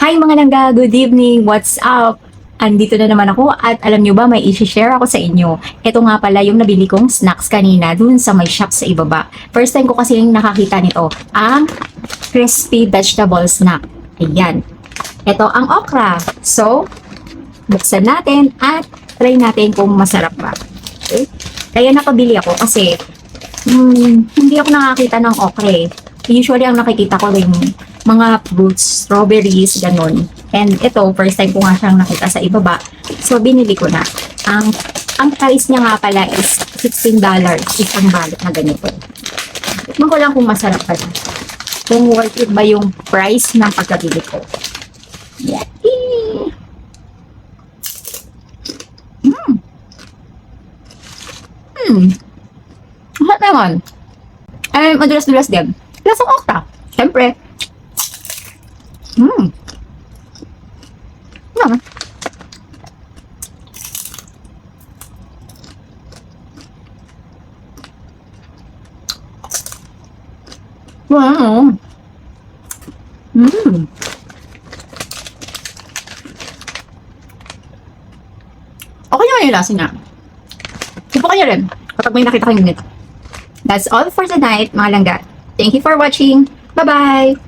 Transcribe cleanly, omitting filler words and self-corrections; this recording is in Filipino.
Hi mga langga, good evening, what's up? Andito na naman ako at alam nyo ba may i-share ako sa inyo. Ito nga pala yung nabili kong snacks kanina dun sa may shop sa ibaba. First time ko kasi nakakita nito, ang crispy vegetable snack. Ayan. Ito ang okra. So, buksan natin at try natin kung masarap ba. Okay? Kaya napabili ako kasi hindi ako nakakita ng okra eh. Usually ang nakikita ko rin mga fruits, strawberries, ganun. And ito, first time ko nga siyang nakita sa ibaba. So, binili ko na. Ang price niya nga pala is $16. Isang balot na ganito. Tignan ko lang kung masarap pala. Kung worth it ba yung price ng pagkabili ko. Yan. Masarap naman. Ay, madulas-dulas din. Lasang okra. Siyempre. Naman. Wow. Okay naman yung lasa niya. Subukan niyo rin kapag may nakita kayong ganito. That's all for tonight, mga langga. Thank you for watching. Bye-bye!